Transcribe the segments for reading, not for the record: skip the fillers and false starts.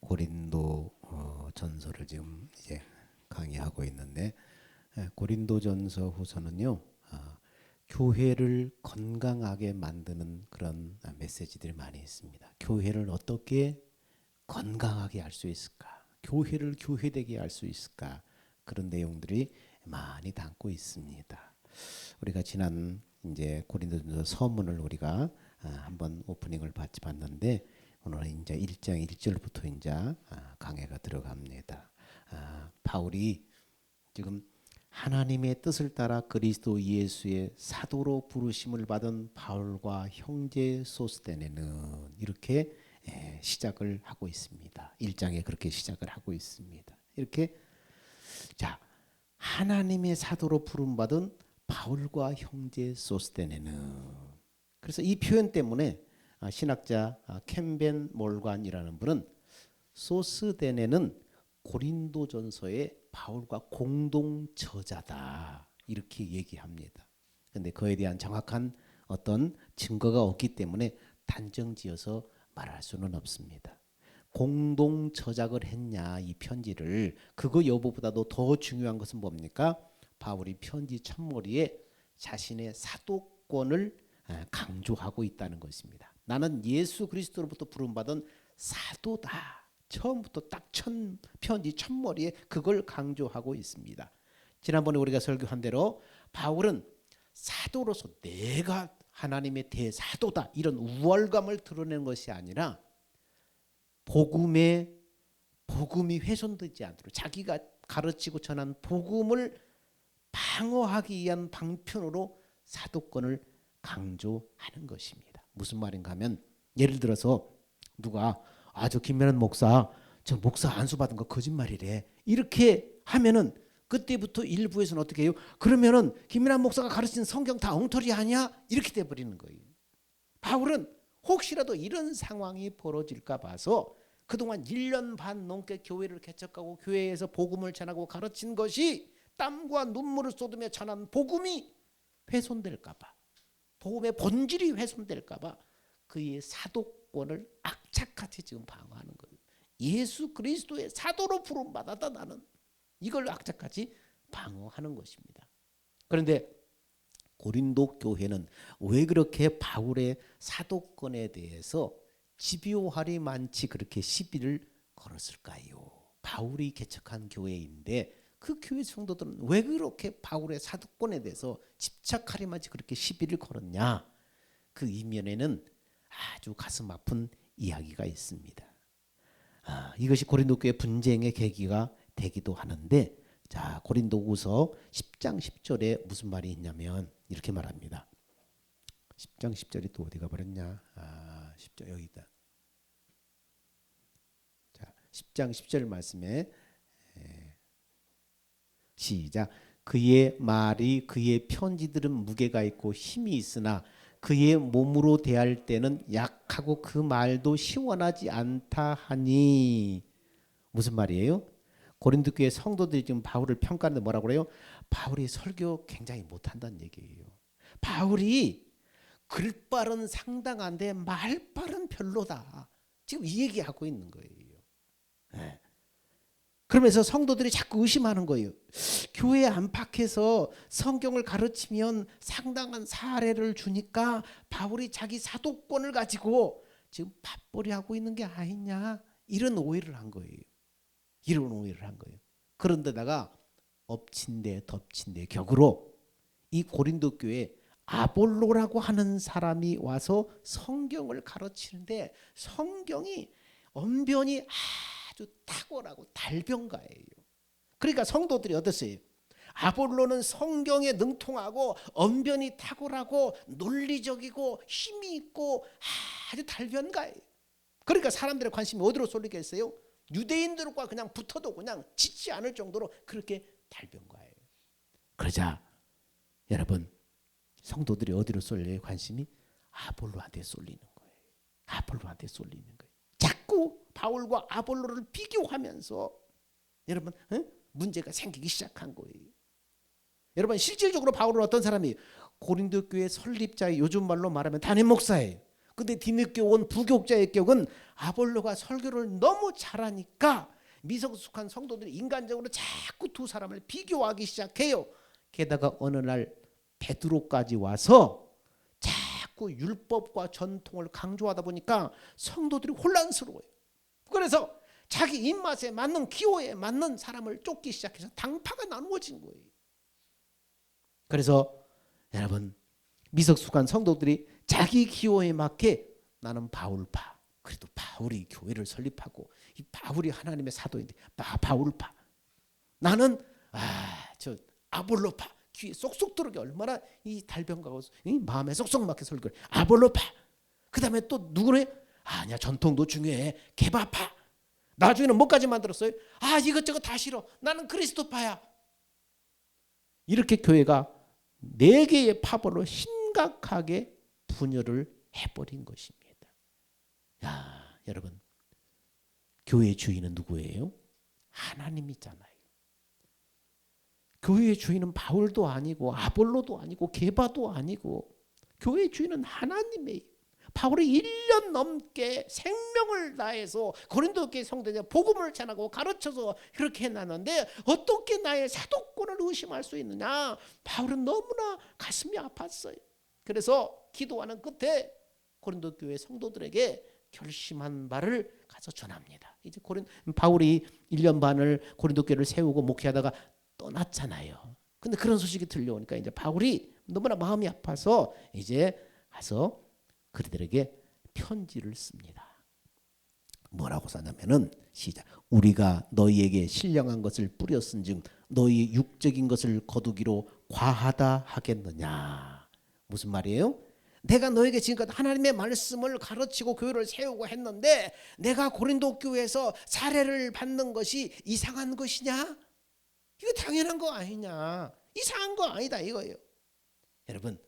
고린도 전서를 지금 이제 강의하고 있는데, 고린도 전서 후서는요, 교회를 건강하게 만드는 그런 메시지들이 많이 있습니다. 교회를 어떻게 건강하게 할 수 있을까? 교회를 교회되게 할 수 있을까? 그런 내용들이 많이 담고 있습니다. 우리가 지난 이제 고린도전서 서문을 우리가 한번 오프닝을 봤는데, 오늘은 이제 1장 1절부터 이제 강해가 들어갑니다. 바울이 지금 하나님의 뜻을 따라 그리스도 예수의 사도로 부르심을 받은 바울과 형제 소스데네는 이렇게 시작을 하고 있습니다. 1장에 그렇게 시작을 하고 있습니다. 이렇게 자, 하나님의 사도로 부름받은 바울과 형제 소스데네는, 그래서 이 표현 때문에 신학자 캠벤 몰관이라는 분은 소스데네는 고린도전서의 바울과 공동 저자다 이렇게 얘기합니다. 그런데 그에 대한 정확한 어떤 증거가 없기 때문에 단정지어서 말할 수는 없습니다. 공동 저작을 했냐 이 편지를, 그거 여부보다도 더 중요한 것은 뭡니까? 바울이 편지 첫머리에 자신의 사도권을 강조하고 있다는 것입니다. 나는 예수 그리스도로부터 부름받은 사도다. 처음부터 딱 편지 첫머리에 그걸 강조하고 있습니다. 지난번에 우리가 설교한 대로 바울은 사도로서 내가 하나님의 대사도다 이런 우월감을 드러내는 것이 아니라 복음이 훼손되지 않도록 자기가 가르치고 전한 복음을 방어하기 위한 방편으로 사도권을 강조하는 것입니다. 무슨 말인가 하면, 예를 들어서 누가 저 김면한 목사, 저 목사 안수 받은 거 거짓말이래 이렇게 하면은 그때부터 일부에서는 어떻게 해요? 그러면은 김면한 목사가 가르친 성경 다 엉터리 아니야? 이렇게 돼버리는 거예요. 바울은 혹시라도 이런 상황이 벌어질까 봐서 그동안 1년 반 넘게 교회를 개척하고 교회에서 복음을 전하고 가르친 것이 땀과 눈물을 쏟으며 전한 복음이 훼손될까 봐, 복음의 본질이 훼손될까 봐 그의 사도권을 악착같이 지금 방어하는 거예요. 예수 그리스도의 사도로 부름받았다 나는, 이걸 악착같이 방어하는 것입니다. 그런데 고린도 교회는 왜 그렇게 바울의 사도권에 대해서 집요하리 많지 그렇게 시비를 걸었을까요? 바울이 개척한 교회인데 그 교회 성도들은 왜 그렇게 바울의 사도권에 대해서 집착하리마치 그렇게 시비를 걸었냐? 그 이면에는 아주 가슴 아픈 이야기가 있습니다. 이것이 고린도 교회 분쟁의 계기가 되기도 하는데, 자, 고린도후서 10장 10절에 무슨 말이 있냐면 이렇게 말합니다. 10장 10절이 또 어디가 버렸냐? 10절 여기 있다. 자, 10장 10절 말씀에 시작. 그의 말이 그의 편지들은 무게가 있고 힘이 있으나 그의 몸으로 대할 때는 약하고 그 말도 시원하지 않다 하니. 무슨 말이에요? 고린도 교회 성도들이 지금 바울을 평가하는데 뭐라고 그래요? 바울이 설교 굉장히 못한다는 얘기예요. 바울이 글발은 상당한데 말발은 별로다. 지금 이 얘기하고 있는 거예요. 네. 그러면서 성도들이 자꾸 의심하는 거예요. 교회 안팎에서 성경을 가르치면 상당한 사례를 주니까 바울이 자기 사도권을 가지고 지금 밥벌이 하고 있는 게 아니냐, 이런 오해를 한 거예요. 이런 오해를 한 거예요. 그런데다가 엎친 데 덮친 데 격으로 이 고린도 교회에 아볼로라고 하는 사람이 와서 성경을 가르치는데 성경이 언변이 아주 탁월하고 달변가예요. 그러니까 성도들이 어땠어요? 아볼로는 성경에 능통하고 언변이 탁월하고 논리적이고 힘이 있고 아주 달변가예요. 그러니까 사람들의 관심이 어디로 쏠리겠어요? 유대인들과 그냥 붙어도 그냥 짖지 않을 정도로 그렇게 달변가예요. 그러자 여러분, 성도들이 어디로 쏠려요? 관심이 아볼로한테 쏠리는 거예요. 아볼로한테 쏠리는 거예요. 자꾸 바울과 아볼로를 비교하면서 여러분 문제가 생기기 시작한 거예요. 여러분, 실질적으로 바울은 어떤 사람이에요? 고린도 교회 설립자의, 요즘 말로 말하면 담임 목사예요. 근데 뒤늦게 온 부교육자의 격은 아볼로가 설교를 너무 잘하니까 미성숙한 성도들이 인간적으로 자꾸 두 사람을 비교하기 시작해요. 게다가 어느 날 베드로까지 와서 자꾸 율법과 전통을 강조하다 보니까 성도들이 혼란스러워요. 그래서 자기 입맛에 맞는 기호에 맞는 사람을 쫓기 시작해서 당파가 나누어진 거예요. 그래서 여러분, 미성숙한 성도들이 자기 기호에 맞게 나는 바울파, 그래도 바울이 교회를 설립하고 이 바울이 하나님의 사도인데 바울파, 나는 저 아볼로파, 귀에 쏙쏙 들어오게 얼마나 이 달변가고 마음에 쏙쏙 맞게 설교를 아볼로파. 그 다음에 또 누구네? 아니야, 전통도 중요해, 개바파. 나중에는 뭐까지 만들었어요? 이것저것 다 싫어, 나는 그리스도파야. 이렇게 교회가 4개의 파벌로 심각하게 분열을 해버린 것입니다. 여러분, 교회의 주인은 누구예요? 하나님이잖아요. 교회의 주인은 바울도 아니고 아볼로도 아니고 게바도 아니고 교회의 주인은 하나님이에요. 바울이 1년 넘게 생명을 다해서 고린도 교회 성도들에게 복음을 전하고 가르쳐서 그렇게 해놨는데 어떻게 나의 사도권을 의심할 수 있느냐? 바울은 너무나 가슴이 아팠어요. 그래서 기도하는 끝에 고린도 교회 성도들에게 결심한 바를 가서 전합니다. 이제 바울이 1년 반을 고린도 교회를 세우고 목회하다가 떠났잖아요. 근데 그런 소식이 들려오니까 이제 바울이 너무나 마음이 아파서 이제 가서 그들에게 편지를 씁니다. 뭐라고 써냐면은 시작. 우리가 너희에게 신령한 것을 뿌렸은즉 너희 육적인 것을 거두기로 과하다 하겠느냐. 무슨 말이에요? 내가 너에게 지금까지 하나님의 말씀을 가르치고 교회를 세우고 했는데 내가 고린도 교회에서 사례를 받는 것이 이상한 것이냐? 이거 당연한 거 아니냐? 이상한 거 아니다 이거예요. 여러분,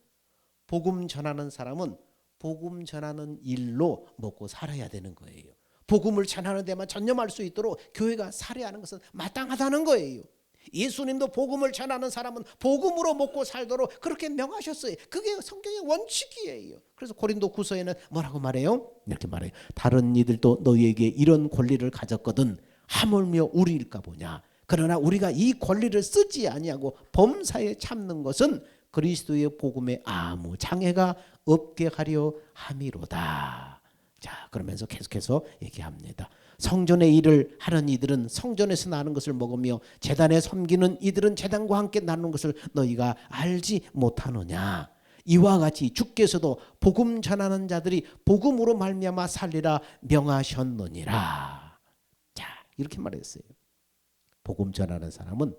복음 전하는 사람은 복음 전하는 일로 먹고 살아야 되는 거예요. 복음을 전하는 데만 전념할 수 있도록 교회가 살아야하는 것은 마땅하다는 거예요. 예수님도 복음을 전하는 사람은 복음으로 먹고 살도록 그렇게 명하셨어요. 그게 성경의 원칙이에요. 그래서 고린도 후서에는 뭐라고 말해요? 이렇게 말해요. 다른 이들도 너희에게 이런 권리를 가졌거든 하물며 우리일까 보냐. 그러나 우리가 이 권리를 쓰지 아니하고 범사에 참는 것은 그리스도의 복음에 아무 장애가 없게 하려 함이로다. 자, 그러면서 계속해서 얘기합니다. 성전의 일을 하는 이들은 성전에서 나는 것을 먹으며 제단에 섬기는 이들은 제단과 함께 나누는 것을 너희가 알지 못하느냐. 이와 같이 주께서도 복음 전하는 자들이 복음으로 말미암아 살리라 명하셨느니라. 자, 이렇게 말했어요. 복음 전하는 사람은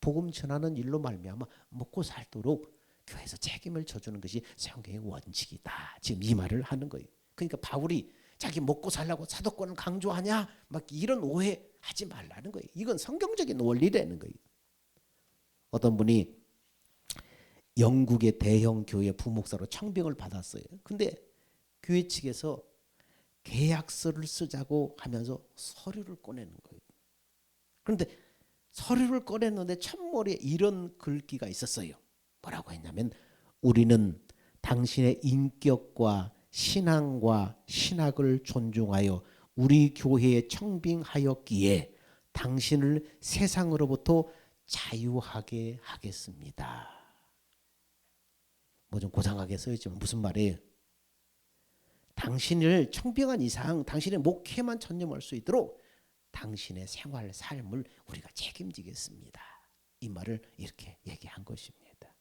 복음 전하는 일로 말미암아 먹고 살도록 교회에서 책임을 져주는 것이 성경의 원칙이다. 지금 이 말을 하는 거예요. 그러니까 바울이 자기 먹고 살라고 사도권을 강조하냐? 막 이런 오해하지 말라는 거예요. 이건 성경적인 원리라는 거예요. 어떤 분이 영국의 대형 교회 부목사로 청빙을 받았어요. 근데 교회 측에서 계약서를 쓰자고 하면서 서류를 꺼내는 거예요. 그런데 서류를 꺼냈는데 첫머리에 이런 글귀가 있었어요. 뭐라고 했냐면 우리는 당신의 인격과 신앙과 신학을 존중하여 우리 교회에 청빙하였기에 당신을 세상으로부터 자유하게 하겠습니다. 뭐 좀 고상하게 써있지만 무슨 말이에요? 당신을 청빙한 이상 당신의 목회만 전념할 수 있도록 당신의 생활 삶을 우리가 책임지겠습니다. 이 말을 이렇게 얘기한 것입니다.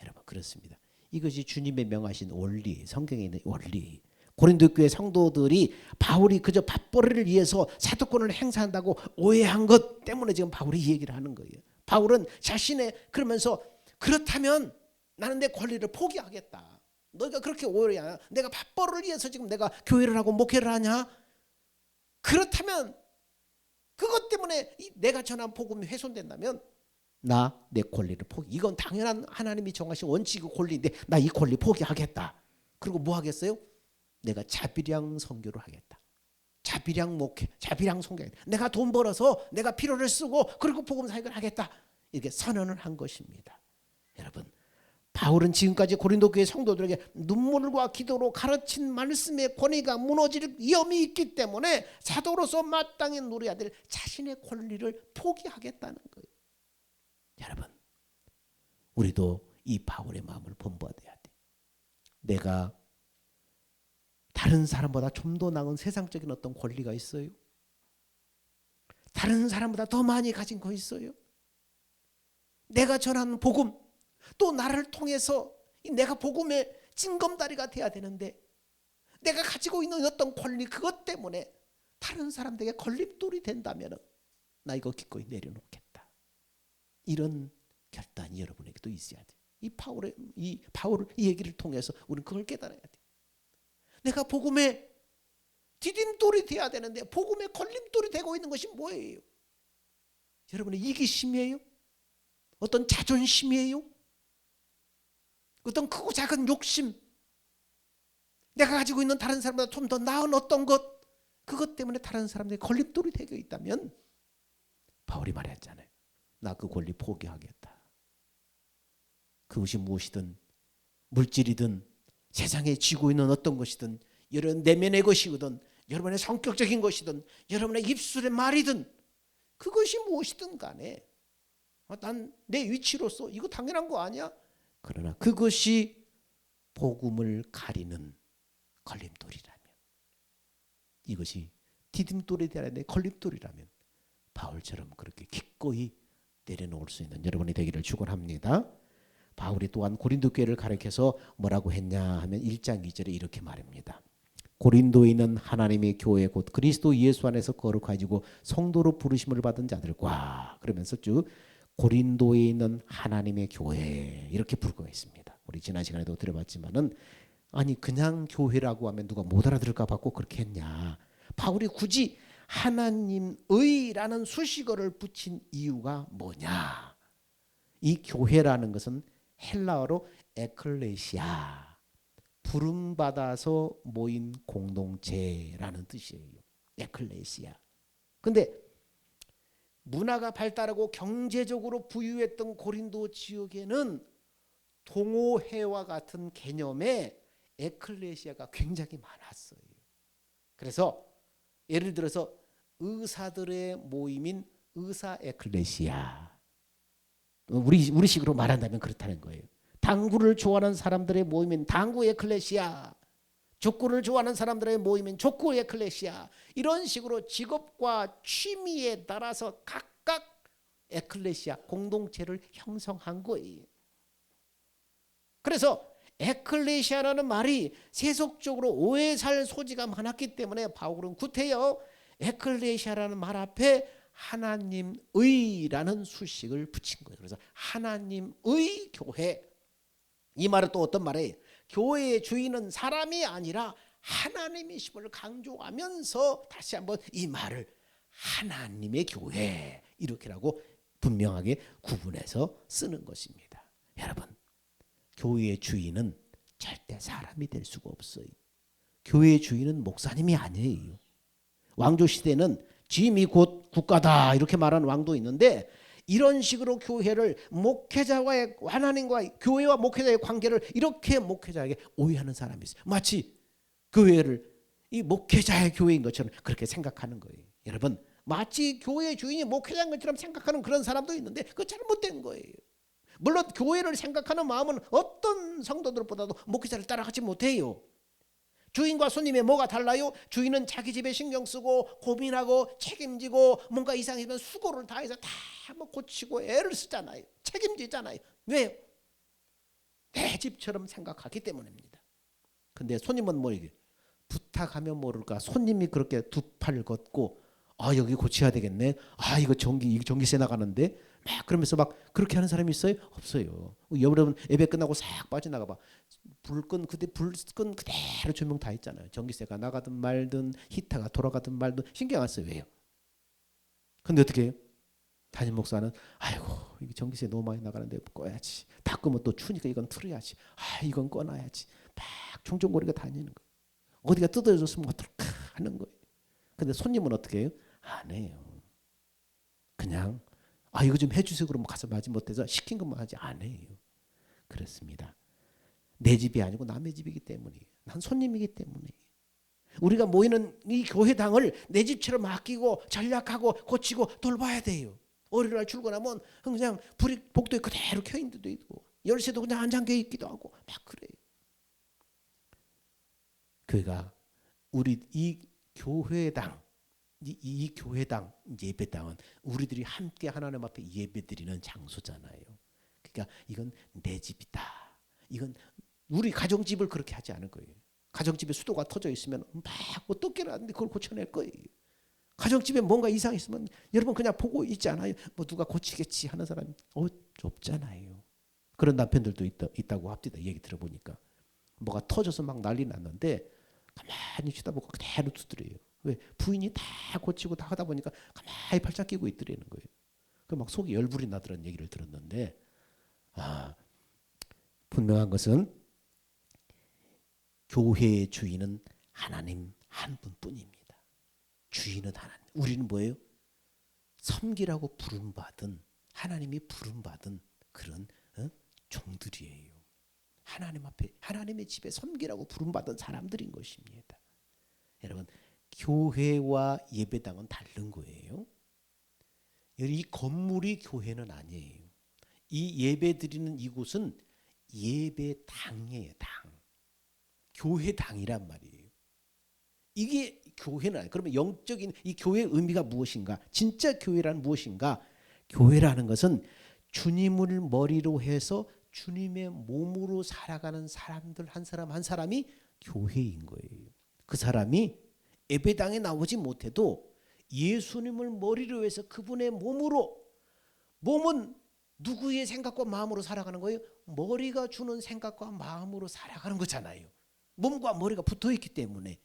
여러분, 그렇습니다. 이것이 주님의 명하신 원리, 성경에 있는 원리. 고린도 교회 성도들이 바울이 그저 밥벌이를 위해서 사도권을 행사한다고 오해한 것 때문에 지금 바울이 이 얘기를 하는 거예요. 바울은 자신의 그러면서 그렇다면 나는 내 권리를 포기하겠다. 너희가 그렇게 오해야. 내가 밥벌이를 위해서 지금 내가 교회를 하고 목회를 하냐? 그렇다면 그것 때문에 내가 전한 복음이 훼손된다면 나 내 권리를 포기. 이건 당연한 하나님이 정하신 원칙이고 권리인데 나 이 권리 포기하겠다. 그리고 뭐 하겠어요? 내가 자비량 선교를 하겠다. 자비량 목회, 자비량 선교. 내가 돈 벌어서 내가 필요를 쓰고 그리고 복음 사역을 하겠다. 이렇게 선언을 한 것입니다. 여러분, 바울은 지금까지 고린도 교회 성도들에게 눈물과 기도로 가르친 말씀의 권위가 무너질 위험이 있기 때문에 사도로서 마땅히 누려야 될 자신의 권리를 포기하겠다는 거예요. 여러분, 우리도 이 바울의 마음을 본받아야 돼. 내가 다른 사람보다 좀 더 나은 세상적인 어떤 권리가 있어요? 다른 사람보다 더 많이 가진 거 있어요? 내가 전하는 복음, 또 나를 통해서 내가 복음의 징검다리가 돼야 되는데 내가 가지고 있는 어떤 권리, 그것 때문에 다른 사람들에게 걸림돌이 된다면 나 이거 기꺼이 내려놓겠다. 이런 결단이 여러분에게도 있어야 돼. 이 바울 이 얘기를 통해서 우리는 그걸 깨달아야 돼. 내가 복음의 디딤돌이 돼야 되는데 복음의 걸림돌이 되고 있는 것이 뭐예요? 여러분의 이기심이에요? 어떤 자존심이에요? 어떤 크고 작은 욕심, 내가 가지고 있는 다른 사람보다 좀 더 나은 어떤 것, 그것 때문에 다른 사람들이 걸림돌이 되어 있다면 바울이 말했잖아요. 나 그 권리 포기하겠다. 그것이 무엇이든 물질이든 세상에 쥐고 있는 어떤 것이든 여러분 내면의 것이거든 여러분의 성격적인 것이든 여러분의 입술의 말이든 그것이 무엇이든 간에 난 내 위치로서 이거 당연한 거 아니야? 그러나 그것이 복음을 가리는 걸림돌이라면, 이것이 디딤돌이 되어야 될 걸림돌이라면 바울처럼 그렇게 기꺼이 내려놓을 수 있는 여러분이 되기를 축원합니다. 바울이 또한 고린도 교회를 가리켜서 뭐라고 했냐 하면 1장 2절에 이렇게 말합니다. 고린도에 있는 하나님의 교회 곧 그리스도 예수 안에서 거룩하지고 성도로 부르심을 받은 자들과, 그러면서 쭉 고린도에 있는 하나님의 교회 이렇게 부르고 있습니다. 우리 지난 시간에도 들어봤지만은 아니 그냥 교회라고 하면 누가 못 알아들을까 받고 그렇게 했냐. 바울이 굳이 하나님의라는 수식어를 붙인 이유가 뭐냐. 이 교회라는 것은 헬라어로 에클레시아, 부름받아서 모인 공동체라는 뜻이에요. 에클레시아. 근데 문화가 발달하고 경제적으로 부유했던 고린도 지역에는 동호회와 같은 개념의 에클레시아가 굉장히 많았어요. 그래서 예를 들어서 의사들의 모임인 의사 에클레시아, 우리식으로 말한다면 그렇다는 거예요. 당구를 좋아하는 사람들의 모임인 당구 에클레시아, 족구를 좋아하는 사람들의 모임인 족구 에클레시아, 이런 식으로 직업과 취미에 따라서 각각 에클레시아 공동체를 형성한 거예요. 그래서 에클레시아라는 말이 세속적으로 오해 살 소지가 많았기 때문에 바울은 구태여 에클레시아라는 말 앞에 하나님의라는 수식을 붙인 거예요. 그래서 하나님의 교회, 이 말은 또 어떤 말이에요? 교회의 주인은 사람이 아니라 하나님이심을 강조하면서 다시 한번 이 말을 하나님의 교회 이렇게라고 분명하게 구분해서 쓰는 것입니다. 여러분, 교회의 주인은 절대 사람이 될 수가 없어요. 교회의 주인은 목사님이 아니에요. 왕조 시대는 짐이 곧 국가다 이렇게 말하는 왕도 있는데, 이런 식으로 교회를 목회자와의 하나님과 교회와 목회자의 관계를 이렇게 목회자에게 오해하는 사람이 있어요. 마치 교회를 이 목회자의 교회인 것처럼 그렇게 생각하는 거예요. 여러분, 마치 교회의 주인이 목회자인 것처럼 생각하는 그런 사람도 있는데 그거 잘못된 거예요. 물론 교회를 생각하는 마음은 어떤 성도들보다도 목회자를 따라가지 못해요. 주인과 손님의 뭐가 달라요? 주인은 자기 집에 신경 쓰고 고민하고 책임지고 뭔가 이상해지면 수고를 다해서 다 뭐 고치고 애를 쓰잖아요. 책임지잖아요. 왜요? 내 집처럼 생각하기 때문입니다. 근데 손님은 뭐 이게 부탁하면 모를까 손님이 그렇게 두 팔 걷고 여기 고쳐야 되겠네. 이거 전기세 나가는데 막 그러면서 막 그렇게 하는 사람이 있어요? 없어요. 여러분 예배 끝나고 싹 빠져나가 봐. 불끈 그대로 조명 다 있잖아요. 전기세가 나가든 말든 히터가 돌아가든 말든 신경 안 써요. 왜요? 근데 어떻게 해요? 담임 목사는 아이고 이게 전기세 너무 많이 나가는데 꺼야지. 다 끄면 또 추우니까 이건 틀어야지. 이건 꺼놔야지. 막 종종거리가 다니는 거예요. 어디가 뜯어졌으면 어떨까 하는 거예요. 근데 손님은 어떻게 해요? 안 해요. 그냥 이거 좀 해주세요. 그러면 가서 마지 못해서 시킨 것만 하지 안 해요. 그렇습니다. 내 집이 아니고 남의 집이기 때문이에요. 난 손님이기 때문에. 우리가 모이는 이 교회당을 내 집처럼 아끼고 전략하고 고치고 돌봐야 돼요. 어린이날 출근하면 그냥 불이 복도에 그대로 켜있는 데도 있고 열쇠도 그냥 안 잠겨 있기도 하고 막 그래요. 교회가 우리 이 교회당 이 교회당 예배당은 우리들이 함께 하나님 앞에 예배드리는 장소잖아요. 그러니까 이건 내 집이다. 이건 우리 가정집을 그렇게 하지 않을 거예요. 가정집에 수도가 터져 있으면 막 어떻게 하는데 그걸 고쳐낼 거예요. 가정집에 뭔가 이상 있으면 여러분 그냥 보고 있지 않아요? 뭐 누가 고치겠지 하는 사람이 없잖아요. 그런 남편들도 있다고 합니다. 얘기 들어보니까 뭐가 터져서 막 난리 났는데 가만히 쳐다보고 그대로 두드려요. 왜? 부인이 다 고치고 다 하다 보니까 가만히 팔짱 끼고 있더라는 거예요. 그 막 속이 열불이 나더라는 얘기를 들었는데 분명한 것은 교회의 주인은 하나님 한 분뿐입니다. 주인은 하나님. 우리는 뭐예요? 섬기라고 부름받은 하나님이 부름받은 그런 종들이에요. 하나님 앞에 하나님의 집에 섬기라고 부름받은 사람들인 것입니다. 여러분 교회와 예배당은 다른 거예요. 이 건물이 교회는 아니에요. 이 예배드리는 이곳은 예배당이에요. 당. 교회당이란 말이에요. 이게 교회는 아니에요. 그러면 영적인 이 교회의 의미가 무엇인가? 진짜 교회란 무엇인가? 교회라는 것은 주님을 머리로 해서 주님의 몸으로 살아가는 사람들 한 사람 한 사람이 교회인 거예요. 그 사람이 예배당에 나오지 못해도 예수님을 머리로 해서 그분의 몸으로 몸은 누구의 생각과 마음으로 살아가는 거예요? 머리가 주는 생각과 마음으로 살아가는 거잖아요. 몸과 머리가 붙어있기 때문에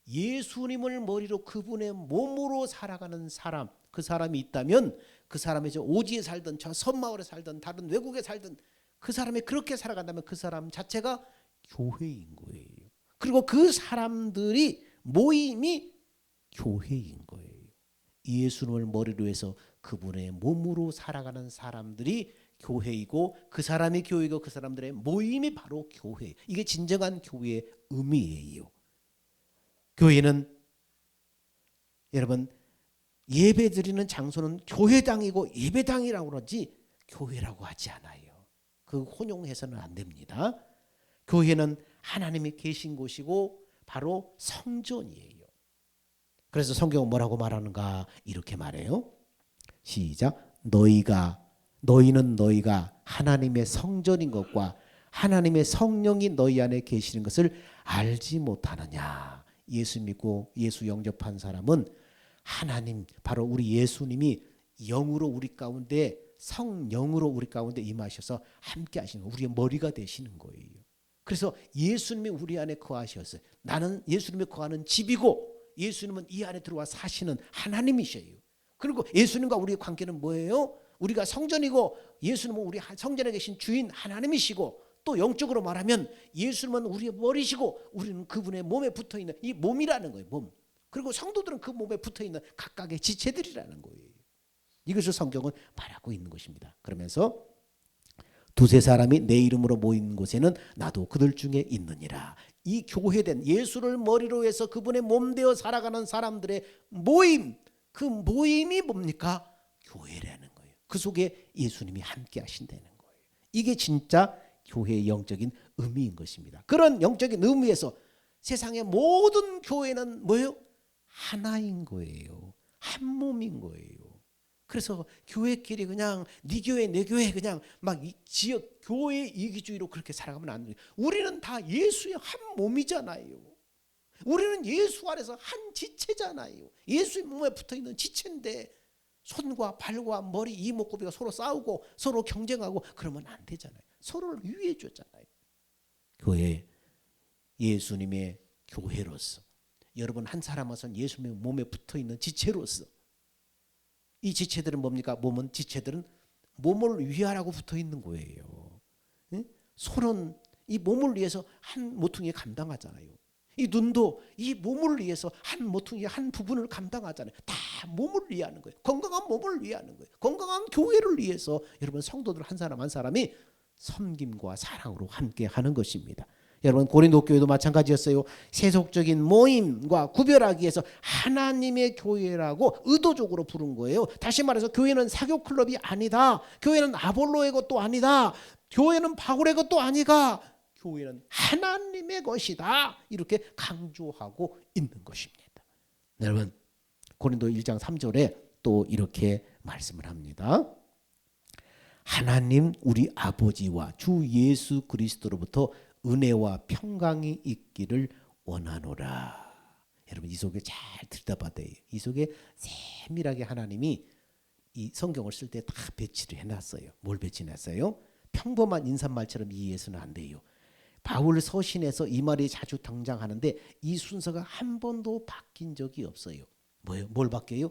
예수님을 머리로 그분의 몸으로 살아가는 사람 그 사람이 있다면 그 사람이 저 오지에 살든 저 섬마을에 살든 다른 외국에 살든 그 사람이 그렇게 살아간다면 그 사람 자체가 교회인 거예요. 그리고 그 사람들이 모임이 교회인 거예요. 예수님을 머리로 해서 그분의 몸으로 살아가는 사람들이 교회이고 그 사람이 교회이고 그 사람들의 모임이 바로 교회. 이게 진정한 교회의 의미예요. 교회는 여러분 예배드리는 장소는 교회당이고 예배당이라고 그러지 교회라고 하지 않아요. 그 혼용해서는 안 됩니다. 교회는 하나님이 계신 곳이고 바로 성전이에요. 그래서 성경은 뭐라고 말하는가 이렇게 말해요. 시작. 너희는 너희가 하나님의 성전인 것과 하나님의 성령이 너희 안에 계시는 것을 알지 못하느냐. 예수 믿고 예수 영접한 사람은 하나님 바로 우리 예수님이 영으로 우리 가운데 성령으로 우리 가운데 임하셔서 함께 하시는 우리의 머리가 되시는 거예요. 그래서 예수님이 우리 안에 거하셔서 나는 예수님이 거하는 집이고 예수님은 이 안에 들어와 사시는 하나님이셔요. 그리고 예수님과 우리의 관계는 뭐예요? 우리가 성전이고 예수님은 우리 성전에 계신 주인 하나님이시고 또 영적으로 말하면 예수님은 우리의 머리시고 우리는 그분의 몸에 붙어있는 이 몸이라는 거예요. 몸. 그리고 성도들은 그 몸에 붙어있는 각각의 지체들이라는 거예요. 이것을 성경은 말하고 있는 것입니다. 그러면서 두세 사람이 내 이름으로 모인 곳에는 나도 그들 중에 있느니라. 이 교회된 예수를 머리로 해서 그분의 몸 되어 살아가는 사람들의 모임, 그 모임이 뭡니까? 교회라는 거예요. 그 속에 예수님이 함께 하신다는 거예요. 이게 진짜 교회의 영적인 의미인 것입니다. 그런 영적인 의미에서 세상의 모든 교회는 뭐예요? 하나인 거예요. 한 몸인 거예요. 그래서 교회끼리 그냥 네 교회 내 교회 그냥 막 지역 교회 이기주의로 그렇게 살아가면 안 돼요. 우리는 다 예수의 한 몸이잖아요. 우리는 예수 안에서 한 지체잖아요. 예수의 몸에 붙어있는 지체인데 손과 발과 머리 이목구비가 서로 싸우고 서로 경쟁하고 그러면 안 되잖아요. 서로를 위해 줬잖아요. 교회 예수님의 교회로서 여러분 한 사람 와서는 예수님의 몸에 붙어있는 지체로서 이 지체들은 뭡니까? 몸은 지체들은 몸을 위하라고 붙어 있는 거예요. 손은 이 몸을 위해서 한 모퉁이에 감당하잖아요. 이 눈도 이 몸을 위해서 한 모퉁이 한 부분을 감당하잖아요. 다 몸을 위하는 거예요. 건강한 몸을 위하는 거예요. 건강한 교회를 위해서 여러분 성도들 한 사람 한 사람이 섬김과 사랑으로 함께 하는 것입니다. 여러분 고린도 교회도 마찬가지였어요. 세속적인 모임과 구별하기 위해서 하나님의 교회라고 의도적으로 부른 거예요. 다시 말해서 교회는 사교 클럽이 아니다. 교회는 아볼로의 것도 아니다. 교회는 바울의 것도 아니다. 교회는 하나님의 것이다. 이렇게 강조하고 있는 것입니다. 여러분 고린도 1장 3절에 또 이렇게 말씀을 합니다. 하나님 우리 아버지와 주 예수 그리스도로부터 은혜와 평강이 있기를 원하노라. 여러분 이 속에 잘 들여다봐야 돼요. 이 속에 세밀하게 하나님이 이 성경을 쓸 때 다 배치를 해놨어요. 뭘 배치했어요? 평범한 인사말처럼 이해해서는 안 돼요. 바울 서신에서 이 말이 자주 등장하는데 이 순서가 한 번도 바뀐 적이 없어요. 뭐예요? 뭘 바뀌어요?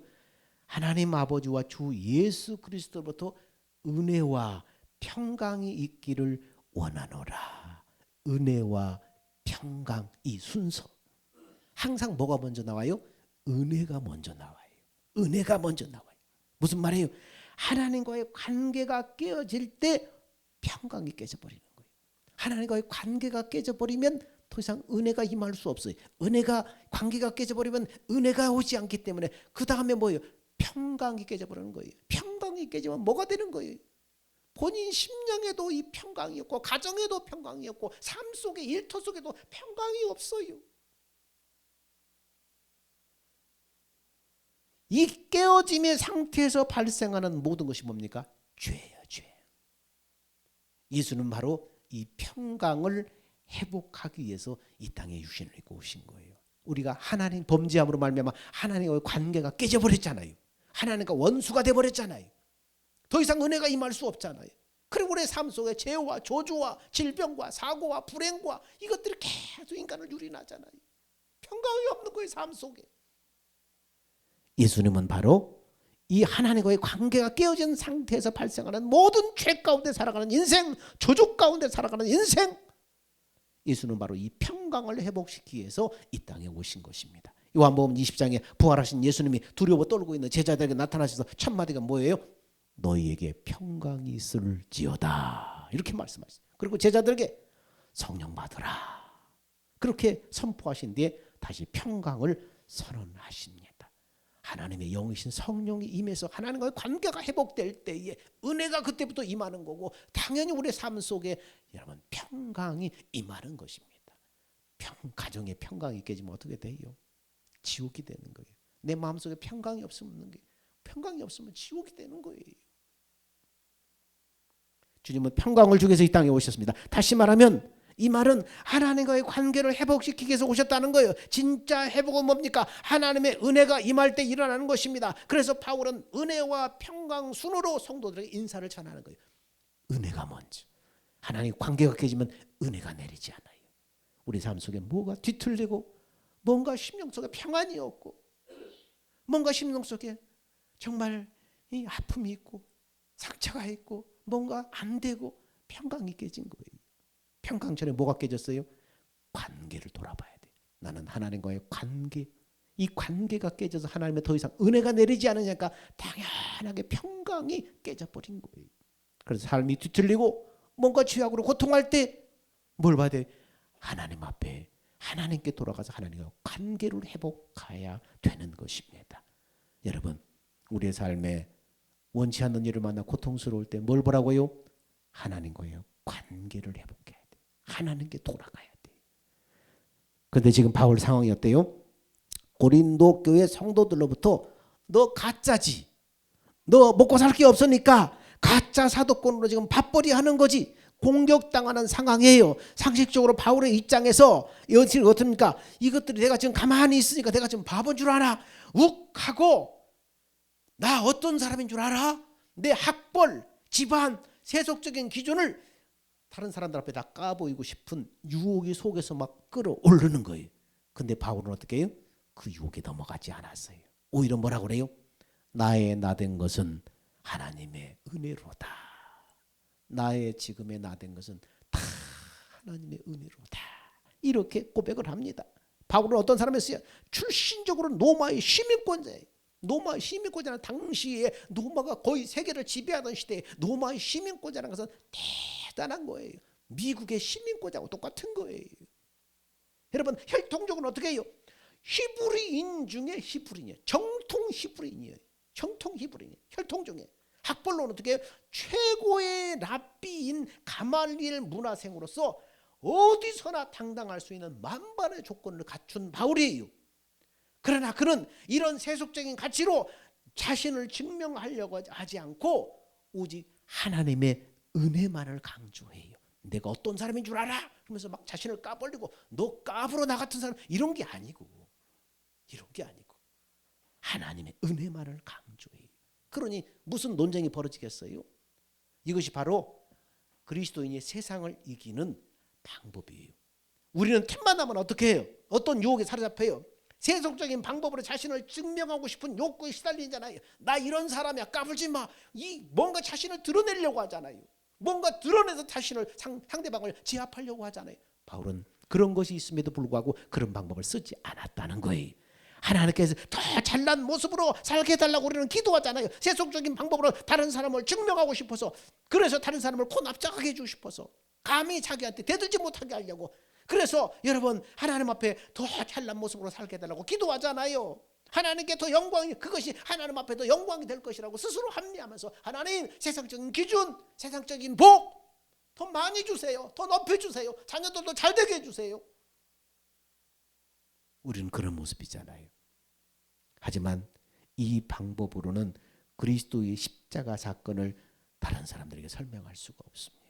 하나님 아버지와 주 예수 그리스도로부터 은혜와 평강이 있기를 원하노라. 은혜와 평강 이 순서. 항상 뭐가 먼저 나와요? 은혜가 먼저 나와요. 은혜가 먼저 나와요. 무슨 말이에요? 하나님과의 관계가 깨어질 때 평강이 깨져버리는 거예요. 하나님과의 관계가 깨져버리면 더 이상 은혜가 임할 수 없어요. 은혜가 관계가 깨져버리면 은혜가 오지 않기 때문에 그 다음에 뭐예요? 평강이 깨져버리는 거예요. 평강이 깨지면 뭐가 되는 거예요? 본인 심령에도 이 평강이 없고 가정에도 평강이 없고 삶 속에 일터 속에도 평강이 없어요. 이 깨어짐의 상태에서 발생하는 모든 것이 뭡니까? 죄예요, 죄. 예수는 바로 이 평강을 회복하기 위해서 이 땅에 육신을 입고 오신 거예요. 우리가 하나님 범죄함으로 말미암아 하나님과의 관계가 깨져버렸잖아요. 하나님과 원수가 돼버렸잖아요. 더 이상 은혜가 임할 수 없잖아요. 그리고 우리의 삶 속에 죄와 저주와 질병과 사고와 불행과 이것들이 계속 인간을 유린하잖아요. 평강이 없는 거예요, 삶 속에. 예수님은 바로 이 하나님과의 관계가 깨어진 상태에서 발생하는 모든 죄 가운데 살아가는 인생, 저주 가운데 살아가는 인생, 예수는 바로 이 평강을 회복시키기 위해서 이 땅에 오신 것입니다. 요한복음 20장에 부활하신 예수님이 두려워 떨고 있는 제자들에게 나타나셔서 첫 마디가 뭐예요? 너희에게 평강이 있을지어다 이렇게 말씀하셨어요. 그리고 제자들에게 성령 받으라 그렇게 선포하신 뒤에 다시 평강을 선언하십니다. 하나님의 영이신 성령이 임해서 하나님과의 관계가 회복될 때에 은혜가 그때부터 임하는 거고 당연히 우리의 삶 속에 여러분 평강이 임하는 것입니다. 가정에 평강이 깨지면 어떻게 돼요? 지옥이 되는 거예요. 내 마음속에 평강이 없으면 지옥이 되는 거예요. 주님은 평강을 주기 위해서 이 땅에 오셨습니다. 다시 말하면 이 말은 하나님과의 관계를 회복시키기 위해서 오셨다는 거예요. 진짜 회복은 뭡니까? 하나님의 은혜가 임할 때 일어나는 것입니다. 그래서 바울은 은혜와 평강 순으로 성도들에게 인사를 전하는 거예요. 은혜가 먼저. 하나님의 관계가 깨지면 은혜가 내리지 않아요. 우리 삶 속에 뭐가 뒤틀리고 뭔가 심령 속에 평안이 없고 뭔가 심령 속에 정말 이 아픔이 있고 상처가 있고 뭔가 안 되고 평강이 깨진 거예요. 평강 전에 뭐가 깨졌어요? 관계를 돌아봐야 돼. 나는 하나님과의 관계, 이 관계가 깨져서 하나님의 더 이상 은혜가 내리지 않으니까 당연하게 평강이 깨져버린 거예요. 그래서 삶이 뒤틀리고 뭔가 죄악으로 고통할 때 뭘 봐야 돼? 하나님 앞에 하나님께 돌아가서 하나님과 관계를 회복해야 되는 것입니다. 여러분 우리의 삶에 원치 않는 일을 만나 고통스러울 때 뭘 보라고요? 하나님과의 관계를 회복해야 돼. 하나님께 돌아가야 돼. 그런데 지금 바울 상황이 어때요? 고린도 교회 성도들로부터 너 가짜지. 너 먹고 살 게 없으니까 가짜 사도권으로 지금 밥벌이 하는 거지. 공격당하는 상황이에요. 상식적으로 바울의 입장에서 여친이 어떻습니까? 이것들이 내가 지금 가만히 있으니까 내가 지금 바본 줄 알아? 욱하고 나 어떤 사람인 줄 알아? 내 학벌, 집안, 세속적인 기준을 다른 사람들 앞에 다 까보이고 싶은 유혹이 속에서 막 끌어오르는 거예요. 근데 바울은 어떻게 해요? 그 유혹에 넘어가지 않았어요. 오히려 뭐라고 그래요? 나의 나된 것은 하나님의 은혜로다. 나의 지금의 나된 것은 다 하나님의 은혜로다. 이렇게 고백을 합니다. 바울은 어떤 사람이었어요? 출신적으로 로마의 시민권자예요. 로마 시민권자는 당시에 로마가 거의 세계를 지배하던 시대에 로마의 시민권자라는 것은 대단한 거예요. 미국의 시민권자하고 똑같은 거예요. 여러분 혈통적으로 어떻게 해요? 히브리인 중에 히브리인이에요. 정통 히브리인이에요. 정통 히브리인. 혈통 중에. 학벌로는 어떻게 해요? 최고의 랍비인 가말리엘 문화생으로서 어디서나 당당할 수 있는 만반의 조건을 갖춘 바울이에요. 그러나 그는 이런 세속적인 가치로 자신을 증명하려고 하지 않고 오직 하나님의 은혜만을 강조해요. 내가 어떤 사람인 줄 알아? 그러면서 막 자신을 까벌리고 너 까불어 나 같은 사람 이런 게 아니고 하나님의 은혜만을 강조해요. 그러니 무슨 논쟁이 벌어지겠어요? 이것이 바로 그리스도인이 세상을 이기는 방법이에요. 우리는 틈만 나면 어떻게 해요? 어떤 유혹에 사로잡혀요? 세속적인 방법으로 자신을 증명하고 싶은 욕구에 시달리잖아요. 나 이런 사람이야 까불지 마. 뭔가 자신을 드러내려고 하잖아요. 뭔가 드러내서 자신을 상대방을 제압하려고 하잖아요. 바울은 그런 것이 있음에도 불구하고 그런 방법을 쓰지 않았다는 거예요. 하나님께서 더 잘난 모습으로 살게 해달라고 우리는 기도하잖아요. 세속적인 방법으로 다른 사람을 증명하고 싶어서, 그래서 다른 사람을 코 납작하게 해주고 싶어서 감히 자기한테 대들지 못하게 하려고. 그래서 여러분 하나님 앞에 더 잘난 모습으로 살게 해달라고 기도하잖아요. 하나님께 더 영광이, 그것이 하나님 앞에 더 영광이 될 것이라고 스스로 합리하면서 하나님 세상적인 기준, 세상적인 복 더 많이 주세요. 더 높여주세요. 자녀들도 잘 되게 해주세요. 우리는 그런 모습이잖아요. 하지만 이 방법으로는 그리스도의 십자가 사건을 다른 사람들에게 설명할 수가 없습니다.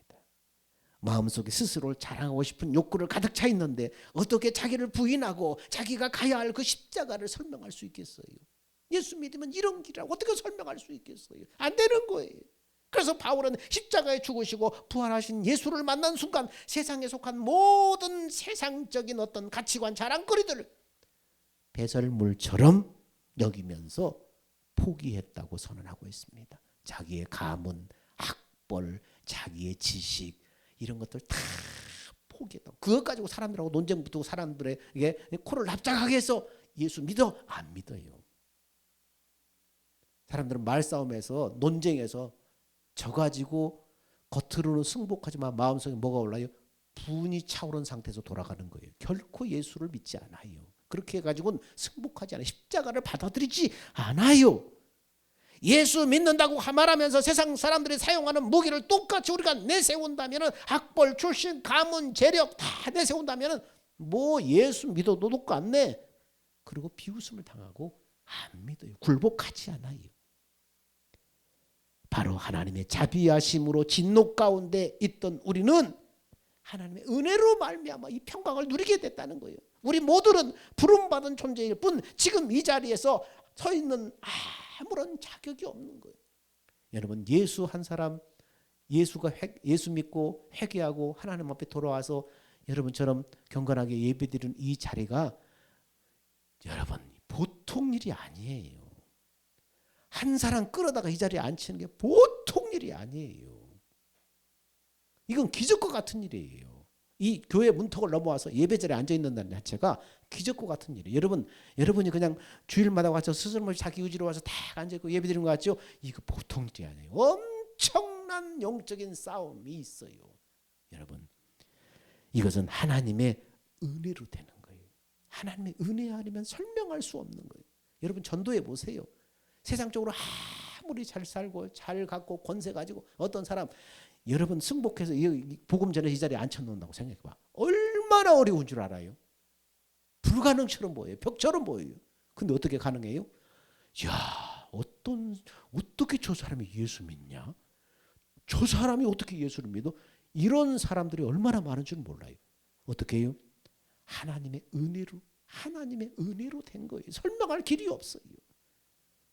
마음속에 스스로를 자랑하고 싶은 욕구를 가득 차 있는데 어떻게 자기를 부인하고 자기가 가야 할 그 십자가를 설명할 수 있겠어요? 예수 믿으면 이런 길이라고 어떻게 설명할 수 있겠어요? 안 되는 거예요. 그래서 바울은 십자가에 죽으시고 부활하신 예수를 만난 순간 세상에 속한 모든 세상적인 어떤 가치관, 자랑거리들을 배설물처럼 여기면서 포기했다고 선언하고 있습니다. 자기의 가문, 학벌, 자기의 지식 이런 것들 다 포기했다고. 그것 가지고 사람들하고 논쟁 붙고 사람들에게 코를 납작하게 해서 예수 믿어? 안 믿어요. 사람들은 말싸움에서 논쟁에서 져가지고 겉으로는 승복하지만 마음속에 뭐가 올라요? 분이 차오른 상태에서 돌아가는 거예요. 결코 예수를 믿지 않아요. 그렇게 해가지고는 승복하지 않아요. 십자가를 받아들이지 않아요. 예수 믿는다고 말하면서 세상 사람들이 사용하는 무기를 똑같이 우리가 내세운다면, 학벌, 출신, 가문, 재력 다 내세운다면 뭐 예수 믿어도 똑같네. 그리고 비웃음을 당하고 안 믿어요. 굴복하지 않아요. 바로 하나님의 자비하심으로 진노 가운데 있던 우리는 하나님의 은혜로 말미암아 이 평강을 누리게 됐다는 거예요. 우리 모두는 부름받은 존재일 뿐 지금 이 자리에서 서 있는 아무런 자격이 없는 거예요. 여러분 예수 한 사람, 예수 믿고 회개하고 하나님 앞에 돌아와서 여러분처럼 경건하게 예배드리는 이 자리가 여러분 보통 일이 아니에요. 한 사람 끌어다가 이 자리에 앉히는 게 보통 일이 아니에요. 이건 기적과 같은 일이에요. 이 교회 문턱을 넘어와서 예배자리에 앉아있는다는 자체가 기적과 같은 일이에요. 여러분이 그냥 주일마다 와서 스스로 자기 의지로 와서 딱 앉아있고 예배드리는 것 같죠? 이거 보통 일이 아니에요. 엄청난 영적인 싸움이 있어요. 여러분 이것은 하나님의 은혜로 되는 거예요. 하나님의 은혜 아니면 설명할 수 없는 거예요. 여러분 전도해 보세요. 세상적으로 아무리 잘 살고 잘 갖고 권세 가지고 어떤 사람 여러분 승복해서 복음 전에 이 자리에 앉혀놓는다고 생각해봐. 얼마나 어려운 줄 알아요? 불가능처럼 보여요. 벽처럼 보여요. 근데 어떻게 가능해요? 야, 어떻게 저 사람이 예수 믿냐? 저 사람이 어떻게 예수를 믿어? 이런 사람들이 얼마나 많은 줄 몰라요. 어떻게 해요? 하나님의 은혜로 된 거예요. 설명할 길이 없어요.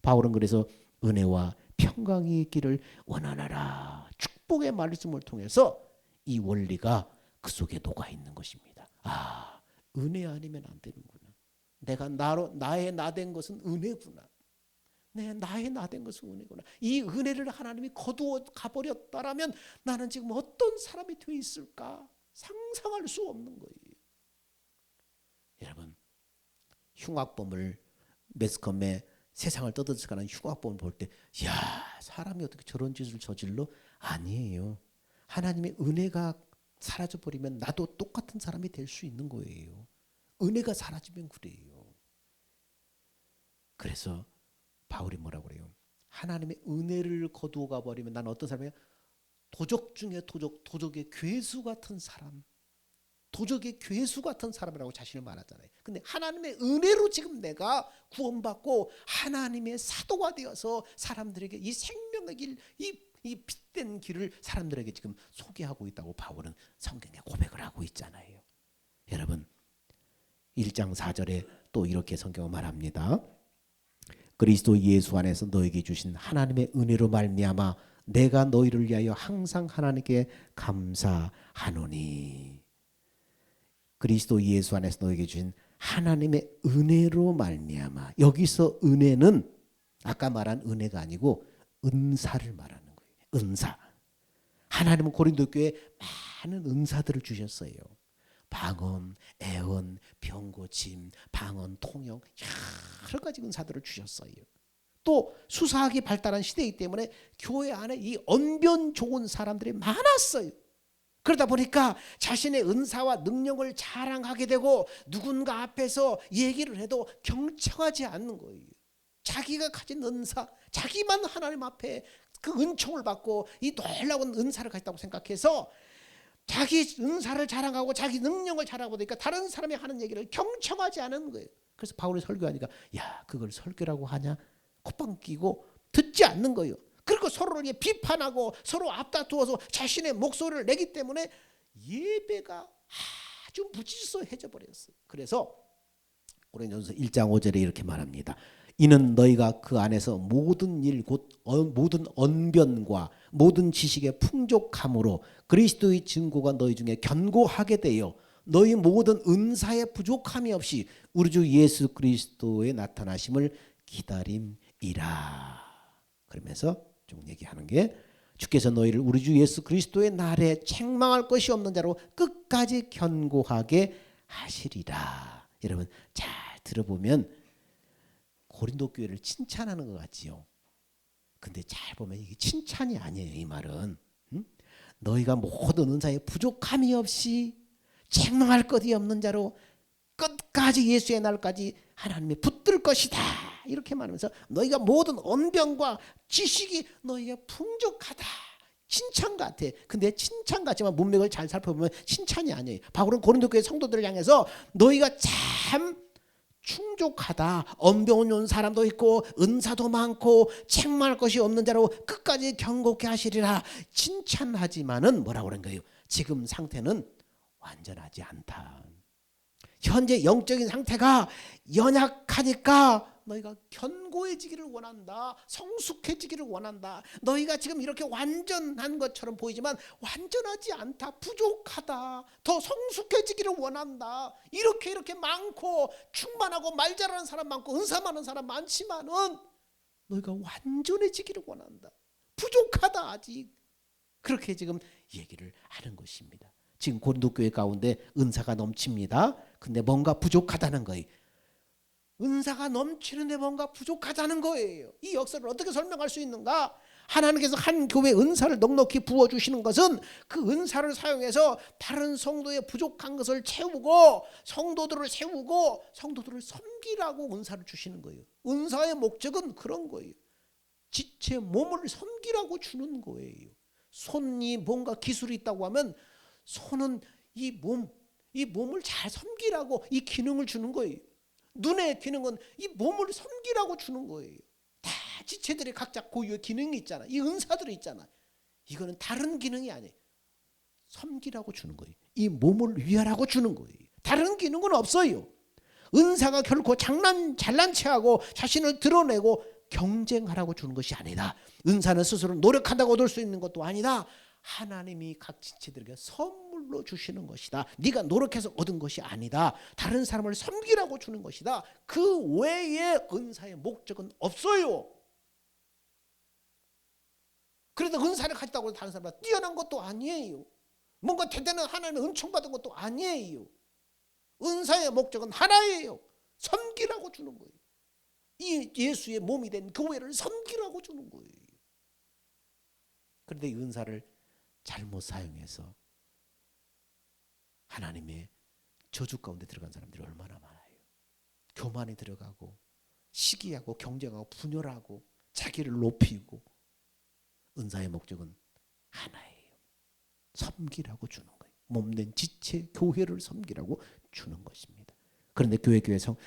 바울은 그래서 은혜와 평강이 있기를 원하노라. 축복의 말씀을 통해서 이 원리가 그 속에 녹아 있는 것입니다. 은혜 아니면 안 되는구나. 내가 나의 나 된 것은 은혜구나. 나의 나 된 것은 은혜구나. 이 은혜를 하나님이 거두어 가버렸다라면 나는 지금 어떤 사람이 되어 있을까? 상상할 수 없는 거예요. 여러분 흉악범을 매스컴에 세상을 떠들어가는 흉악범을 볼 때, 야, 사람이 어떻게 저런 짓을 저질러? 아니에요. 하나님의 은혜가 사라져 버리면 나도 똑같은 사람이 될 수 있는 거예요. 은혜가 사라지면 그래요. 그래서 바울이 뭐라고 그래요? 하나님의 은혜를 거두어 가 버리면 나는 어떤 사람이에요? 도적 중에 도적, 도적의 괴수 같은 사람, 도적의 괴수 같은 사람이라고 자신을 말하잖아요. 근데 하나님의 은혜로 지금 내가 구원받고 하나님의 사도가 되어서 사람들에게 이 생명의 길, 이 빛된 길을 사람들에게 지금 소개하고 있다고 바울은 성경에 고백을 하고 있잖아요. 여러분 1장 4절에 또 이렇게 성경은 말합니다. 그리스도 예수 안에서 너에게 주신 하나님의 은혜로 말미암아 내가 너희를 위하여 항상 하나님께 감사하노니. 그리스도 예수 안에서 너에게 주신 하나님의 은혜로 말미암아. 여기서 은혜는 아까 말한 은혜가 아니고 은사를 말하는 거예요. 은사. 하나님은 고린도 교회에 많은 은사들을 주셨어요. 방언, 애언, 병고침, 방언, 통역, 여러 가지 은사들을 주셨어요. 또 수사학이 발달한 시대이기 때문에 교회 안에 이 언변 좋은 사람들이 많았어요. 그러다 보니까 자신의 은사와 능력을 자랑하게 되고 누군가 앞에서 얘기를 해도 경청하지 않는 거예요. 자기가 가진 은사, 자기만 하나님 앞에 그 은총을 받고 이 놀라운 은사를 가졌다고 생각해서 자기 은사를 자랑하고 자기 능력을 자랑하고 보니까 다른 사람이 하는 얘기를 경청하지 않은 거예요. 그래서 바울이 설교하니까 야, 그걸 설교라고 하냐? 콧방 끼고 듣지 않는 거예요. 그리고 서로를 비판하고 서로 앞다투어서 자신의 목소리를 내기 때문에 예배가 아주 무질서해져 버렸어요. 그래서 고린도전서 1장 5절에 이렇게 말합니다. 이는 너희가 그 안에서 모든 일 곧 모든 언변과 모든 지식의 풍족함으로 그리스도의 증거가 너희 중에 견고하게 되어 너희 모든 은사의 부족함이 없이 우리 주 예수 그리스도의 나타나심을 기다림이라. 그러면서 쭉 얘기하는 게 주께서 너희를 우리 주 예수 그리스도의 날에 책망할 것이 없는 자로 끝까지 견고하게 하시리라. 여러분 잘 들어보면 고린도 교회를 칭찬하는 것 같지요. 근데 잘 보면 이게 칭찬이 아니에요. 이 말은 너희가 모든 은사에 부족함이 없이 책망할 것이 없는 자로 끝까지 예수의 날까지 하나님이 붙들 것이다. 이렇게 말하면서 너희가 모든 언변과 지식이 너희가 풍족하다. 칭찬 같아. 근데 칭찬 같지만 문맥을 잘 살펴보면 칭찬이 아니에요. 바울은 고린도 교회 성도들을 향해서 너희가 참 충족하다. 언변 좋은 사람도 있고 은사도 많고 책망할 것이 없는 자로 끝까지 견고케 하시리라. 칭찬하지만은 뭐라고 그런 거예요? 지금 상태는 완전하지 않다. 현재 영적인 상태가 연약하니까 너희가 견고해지기를 원한다. 성숙해지기를 원한다. 너희가 지금 이렇게 완전한 것처럼 보이지만 완전하지 않다. 부족하다. 더 성숙해지기를 원한다. 이렇게 많고 충만하고 말 잘하는 사람 많고 은사 많은 사람 많지만은 너희가 완전해지기를 원한다. 부족하다 아직. 그렇게 지금 얘기를 하는 것입니다. 지금 고린도 교회 가운데 은사가 넘칩니다. 근데 뭔가 부족하다는 거예요. 은사가 넘치는데 뭔가 부족하다는 거예요. 이 역사를 어떻게 설명할 수 있는가? 하나님께서 한 교회에 은사를 넉넉히 부어주시는 것은 그 은사를 사용해서 다른 성도의 부족한 것을 채우고 성도들을 세우고 성도들을 섬기라고 은사를 주시는 거예요. 은사의 목적은 그런 거예요. 지체 몸을 섬기라고 주는 거예요. 손이 뭔가 기술이 있다고 하면 손은 이 몸을 잘 섬기라고 이 기능을 주는 거예요. 눈의 기능은 이 몸을 섬기라고 주는 거예요. 다 지체들이 각자 고유의 기능이 있잖아. 이 은사들이 있잖아. 이거는 다른 기능이 아니에요. 섬기라고 주는 거예요. 이 몸을 위하라고 주는 거예요. 다른 기능은 없어요. 은사가 결코 잘난 체하고 자신을 드러내고 경쟁하라고 주는 것이 아니다. 은사는 스스로 노력한다고 얻을 수 있는 것도 아니다. 하나님이 각 지체들에게 선물로 주시는 것이다. 네가 노력해서 얻은 것이 아니다. 다른 사람을 섬기라고 주는 것이다. 그 외에 은사의 목적은 없어요. 그래도 은사를 가졌다고 다른 사람보다 뛰어난 것도 아니에요. 뭔가 대단한 하나님의 은총 받은 것도 아니에요. 은사의 목적은 하나예요. 섬기라고 주는 거예요. 이 예수의 몸이 된 교회를 섬기라고 주는 거예요. 그런데 이 은사를 잘못 사용해서 하나님의 저주 가운데 들어간 사람들이 얼마나 많아요. 교만에 들어가고 시기하고 경쟁하고 분열하고 자기를 높이고. 은사의 목적은 하나예요. 섬기라고 주는 거예요. 몸된 지체 교회를 섬기라고 주는 것입니다. 그런데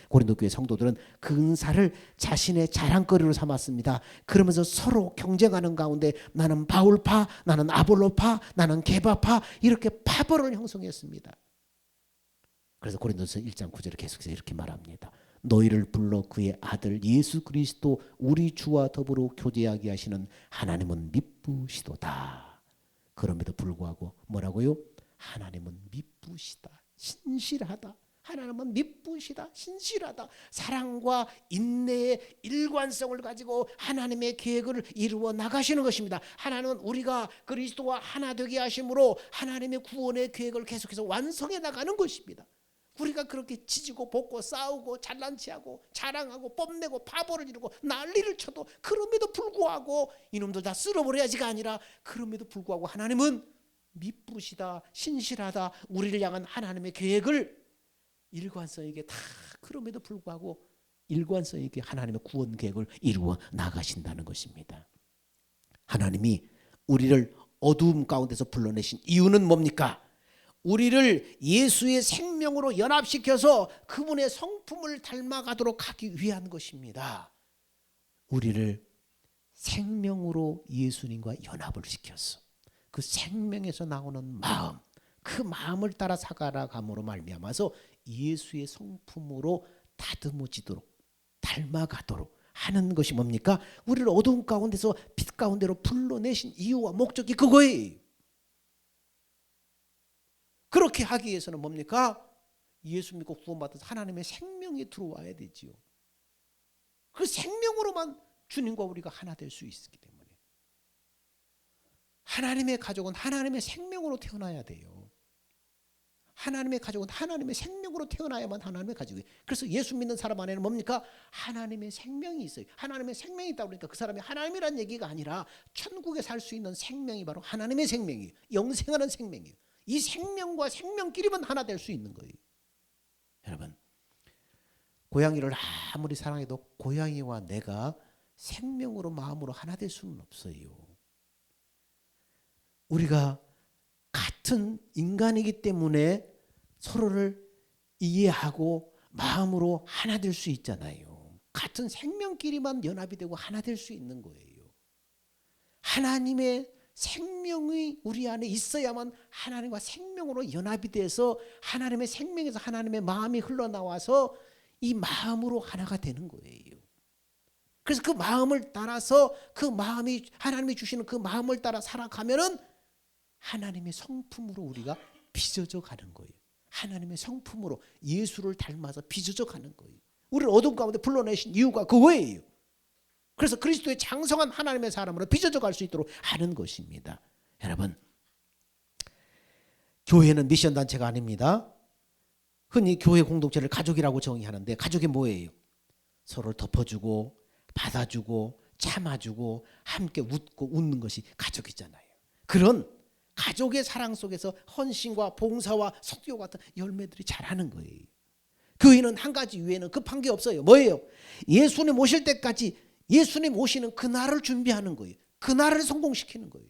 고린도 교회 성도들은 그 은사를 자신의 자랑거리로 삼았습니다. 그러면서 서로 경쟁하는 가운데 나는 바울파, 나는 아볼로파, 나는 게바파, 이렇게 파벌을 형성했습니다. 그래서 고린도서 1장 9절에 계속해서 이렇게 말합니다. 너희를 불러 그의 아들 예수 그리스도 우리 주와 더불어 교제하게 하시는 하나님은 미쁘시도다. 그럼에도 불구하고 뭐라고요? 하나님은 미쁘시다, 신실하다. 하나님은 미쁘시다, 신실하다. 사랑과 인내의 일관성을 가지고 하나님의 계획을 이루어 나가시는 것입니다. 하나님은 우리가 그리스도와 하나 되게 하심으로 하나님의 구원의 계획을 계속해서 완성해 나가는 것입니다. 우리가 그렇게 지지고 볶고 싸우고 잘난 체하고 자랑하고 뽐내고 파벌을 이루고 난리를 쳐도 그럼에도 불구하고 이놈들 다 쓸어버려야지가 아니라 그럼에도 불구하고 하나님은 미쁘시다, 신실하다. 우리를 향한 하나님의 계획을 일관성 있게 다 그럼에도 불구하고 일관성 있게 하나님의 구원 계획을 이루어 나가신다는 것입니다. 하나님이 우리를 어두움 가운데서 불러내신 이유는 뭡니까? 우리를 예수의 생명으로 연합시켜서 그분의 성품을 닮아가도록 하기 위한 것입니다. 우리를 생명으로 예수님과 연합을 시켰어. 그 생명에서 나오는 마음, 그 마음을 따라 살아감으로 말미암아서 예수의 성품으로 다듬어지도록 닮아가도록 하는 것이 뭡니까? 우리를 어두운 가운데서 빛 가운데로 불러내신 이유와 목적이 그거예요. 그렇게 하기 위해서는 뭡니까? 예수 믿고 구원받아서 하나님의 생명이 들어와야 되지요. 그 생명으로만 주님과 우리가 하나 될 수 있기 때문에 하나님의 가족은 하나님의 생명으로 태어나야 돼요. 하나님의 가족은 하나님의 생명으로 태어나야만 하나님의 가족이에요. 그래서 예수 믿는 사람 안에는 뭡니까? 하나님의 생명이 있어요. 하나님의 생명이 있다 그러니까 그 사람이 하나님이란 얘기가 아니라 천국에 살 수 있는 생명이 바로 하나님의 생명이에요. 영생하는 생명이에요. 이 생명과 생명끼리만 하나 될 수 있는 거예요. 여러분, 고양이를 아무리 사랑해도 고양이와 내가 생명으로 마음으로 하나 될 수는 없어요. 우리가 같은 인간이기 때문에 서로를 이해하고 마음으로 하나 될 수 있잖아요. 같은 생명끼리만 연합이 되고 하나 될 수 있는 거예요. 하나님의 생명이 우리 안에 있어야만 하나님과 생명으로 연합이 돼서 하나님의 생명에서 하나님의 마음이 흘러나와서 이 마음으로 하나가 되는 거예요. 그래서 그 마음을 따라서 그 마음이 하나님이 주시는 그 마음을 따라 살아가면은 하나님의 성품으로 우리가 빚어져 가는 거예요. 하나님의 성품으로 예수를 닮아서 빚어져 가는 거예요. 우리를 어둠 가운데 불러내신 이유가 그거예요. 그래서 그리스도의 장성한 하나님의 사람으로 빚어져 갈 수 있도록 하는 것입니다. 여러분, 교회는 미션 단체가 아닙니다. 흔히 교회 공동체를 가족이라고 정의하는데 가족이 뭐예요? 서로를 덮어주고 받아주고 참아주고 함께 웃고 웃는 것이 가족이잖아요. 그런 가족의 사랑 속에서 헌신과 봉사와 석교 같은 열매들이 자라는 거예요. 교회는 한 가지 위에는 급한 게 없어요. 뭐예요? 예수님 오실 때까지 예수님 오시는 그날을 준비하는 거예요. 그날을 성공시키는 거예요.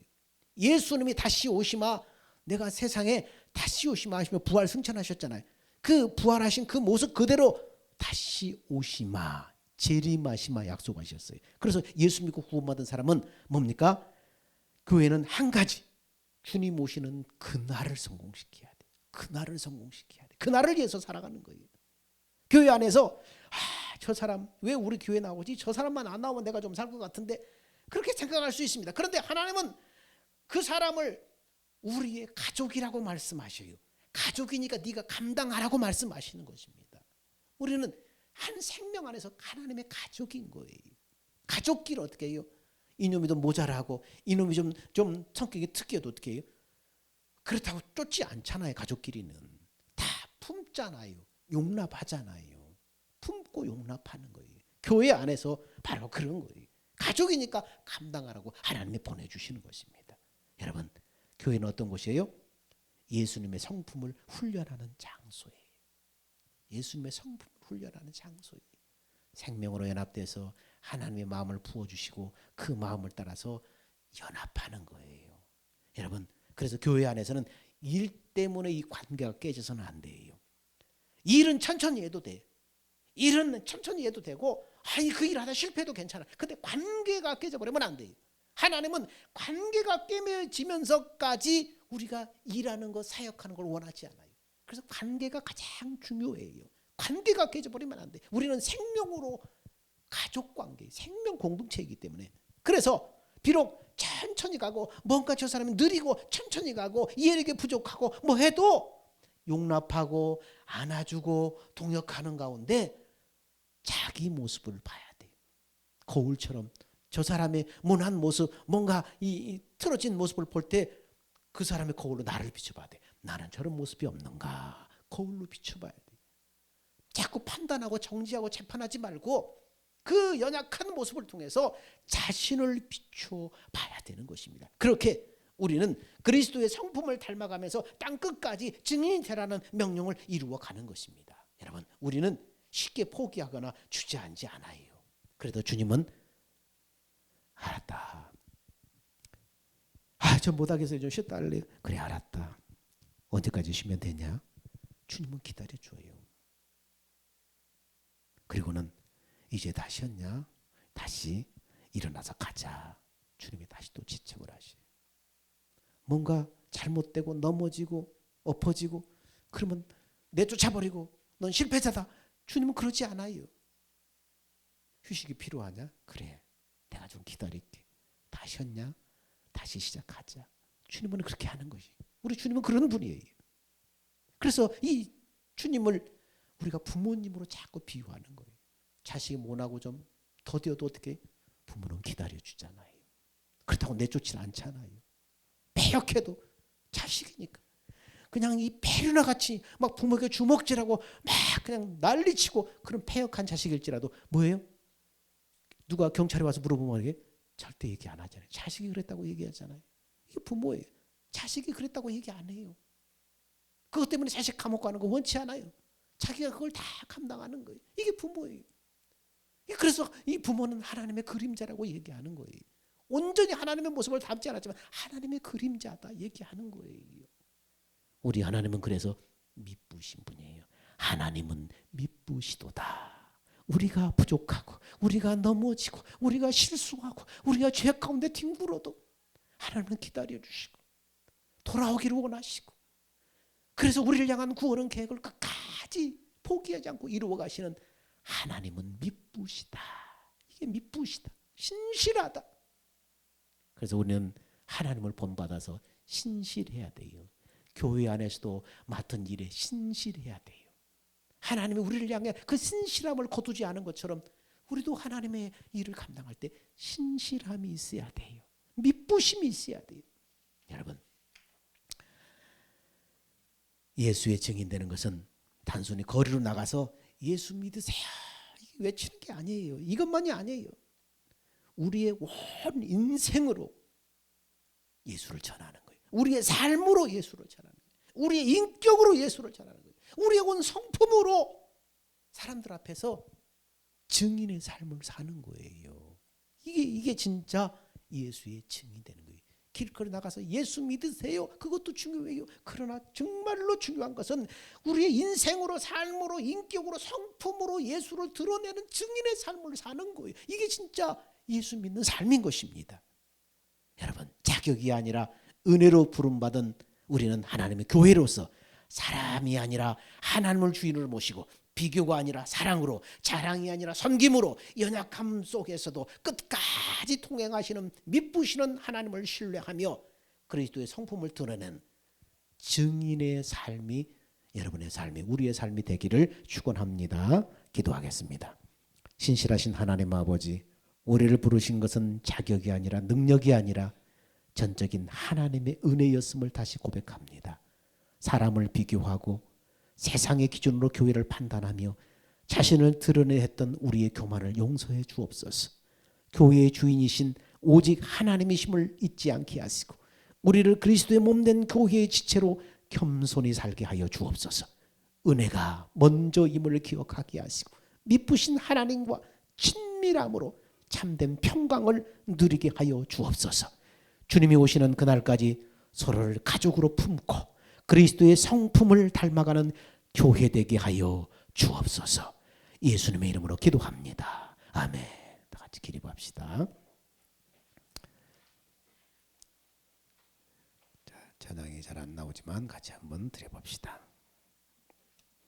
예수님이 다시 오시마, 내가 세상에 다시 오시마 하시며 부활 승천하셨잖아요. 그 부활하신 그 모습 그대로 다시 오시마, 재림하시마 약속하셨어요. 그래서 예수 믿고 구원받은 사람은 뭡니까? 교회는 한 가지, 주님 오시는 그날을 성공시켜야 돼. 그날을 성공시켜야 돼. 그날을 위해서 살아가는 거예요. 교회 안에서 저 사람 왜 우리 교회 나오지? 저 사람만 안 나오면 내가 좀 살 것 같은데 그렇게 생각할 수 있습니다. 그런데 하나님은 그 사람을 우리의 가족이라고 말씀하셔요. 가족이니까 네가 감당하라고 말씀하시는 것입니다. 우리는 한 생명 안에서 하나님의 가족인 거예요. 가족끼리 어떻게 해요? 이놈이 좀 모자라고 이놈이 좀 성격이 특이해도 어떻게 해요? 그렇다고 쫓지 않잖아요. 가족끼리는 다 품잖아요. 용납하잖아요. 품고 용납하는 거예요. 교회 안에서 바로 그런 거예요. 가족이니까 감당하라고 하나님이 보내주시는 것입니다. 여러분, 교회는 어떤 곳이에요? 예수님의 성품을 훈련하는 장소예요. 예수님의 성품을 훈련하는 장소예요. 생명으로 연합돼서 하나님의 마음을 부어주시고 그 마음을 따라서 연합하는 거예요. 여러분, 그래서 교회 안에서는 일 때문에 이 관계가 깨져서는 안 돼요. 일은 천천히 해도 돼. 일은 천천히 해도 되고, 아니 그 일 하다 실패해도 괜찮아. 근데 관계가 깨져버리면 안 돼요. 하나님은 관계가 깨매지면서까지 우리가 일하는 거, 사역하는 걸 원하지 않아요. 그래서 관계가 가장 중요해요. 관계가 깨져버리면 안 돼. 우리는 생명으로 가족관계, 생명 공동체이기 때문에. 그래서 비록 천천히 가고 뭔가 저 사람이 느리고 천천히 가고 이해력이 부족하고 뭐 해도 용납하고 안아주고 동역하는 가운데 자기 모습을 봐야 돼요. 거울처럼 저 사람의 모난 모습, 뭔가 이 틀어진 모습을 볼 때 그 사람의 거울로 나를 비춰봐야 돼. 나는 저런 모습이 없는가? 거울로 비춰봐야 돼. 자꾸 판단하고 정지하고 재판하지 말고 그 연약한 모습을 통해서 자신을 비춰봐야 되는 것입니다. 그렇게 우리는 그리스도의 성품을 닮아가면서 땅 끝까지 증인이 되라는 명령을 이루어가는 것입니다. 여러분, 우리는 쉽게 포기하거나 주저앉지 않아요. 그래도 주님은 알았다. 저 못하겠어요. 좀 쉬었다 할래. 그래, 알았다. 언제까지 쉬면 되냐? 주님은 기다려줘요. 그리고는 이제 다 쉬었냐? 다시 일어나서 가자. 주님이 다시 또 지적을 하셔요. 뭔가 잘못되고 넘어지고 엎어지고 그러면 내쫓아버리고 넌 실패자다. 주님은 그러지 않아요. 휴식이 필요하냐? 그래, 내가 좀 기다릴게. 다 쉬었냐? 다시 시작하자. 주님은 그렇게 하는 것이. 우리 주님은 그런 분이에요. 그래서 이 주님을 우리가 부모님으로 자꾸 비유하는 거예요. 자식이 모나고 좀 더뎌도 어떻게? 부모는 기다려주잖아요. 그렇다고 내쫓지 않잖아요. 배역해도 자식이니까. 그냥 이 배류나 같이 막 부모에게 주먹질하고 막 그냥 난리치고 그런 패역한 자식일지라도 뭐예요? 누가 경찰에 와서 물어보면 이게 절대 얘기 안 하잖아요. 자식이 그랬다고 얘기하잖아요. 이게 부모예요. 자식이 그랬다고 얘기 안 해요. 그것 때문에 자식 감옥 가는 거 원치 않아요. 자기가 그걸 다 감당하는 거예요. 이게 부모예요. 그래서 이 부모는 하나님의 그림자라고 얘기하는 거예요. 온전히 하나님의 모습을 담지 않았지만 하나님의 그림자다 얘기하는 거예요. 우리 하나님은 그래서 미쁘신 분이에요. 하나님은 미쁘시도다. 우리가 부족하고 우리가 넘어지고 우리가 실수하고 우리가 죄 가운데 뒹굴어도 하나님은 기다려주시고 돌아오기를 원하시고, 그래서 우리를 향한 구원의 계획을 끝까지 포기하지 않고 이루어 가시는 하나님은 미쁘시다. 이게 미쁘시다. 신실하다. 그래서 우리는 하나님을 본받아서 신실해야 돼요. 교회 안에서도 맡은 일에 신실해야 돼요. 하나님이 우리를 향해 그 신실함을 거두지 않은 것처럼 우리도 하나님의 일을 감당할 때 신실함이 있어야 돼요. 미쁘심이 있어야 돼요. 여러분, 예수의 증인되는 것은 단순히 거리로 나가서 예수 믿으세요 외치는 게 아니에요. 이것만이 아니에요. 우리의 온 인생으로 예수를 전하는 거예요. 우리의 삶으로 예수를 전하는 거예요. 우리의 인격으로 예수를 전하는 거예요. 우리의 온 성품으로 사람들 앞에서 증인의 삶을 사는 거예요. 이게 진짜 예수의 증인되는 거예요. 길거리 나가서 예수 믿으세요. 그것도 중요해요. 그러나 정말로 중요한 것은 우리의 인생으로, 삶으로, 인격으로, 성품으로 예수를 드러내는 증인의 삶을 사는 거예요. 이게 진짜 예수 믿는 삶인 것입니다. 여러분, 자격이 아니라 은혜로 부름받은 우리는 하나님의 교회로서 사람이 아니라 하나님을 주인으로 모시고, 비교가 아니라 사랑으로, 자랑이 아니라 섬김으로, 연약함 속에서도 끝까지 통행하시는 미쁘시는 하나님을 신뢰하며 그리스도의 성품을 드러낸 증인의 삶이 여러분의 삶이, 우리의 삶이 되기를 축원합니다. 기도하겠습니다. 신실하신 하나님 아버지, 우리를 부르신 것은 자격이 아니라 능력이 아니라 전적인 하나님의 은혜였음을 다시 고백합니다. 사람을 비교하고 세상의 기준으로 교회를 판단하며 자신을 드러내 했던 우리의 교만을 용서해 주옵소서. 교회의 주인이신 오직 하나님이심을 잊지 않게 하시고 우리를 그리스도의 몸된 교회의 지체로 겸손히 살게 하여 주옵소서. 은혜가 먼저임을 기억하게 하시고 미쁘신 하나님과 친밀함으로 참된 평강을 누리게 하여 주옵소서. 주님이 오시는 그날까지 서로를 가족으로 품고 그리스도의 성품을 닮아가는 교회 되게 하여 주옵소서. 예수님의 이름으로 기도합니다. 아멘. 다 같이 기립합시다. 찬양이 잘 안 나오지만 같이 한번 드려봅시다.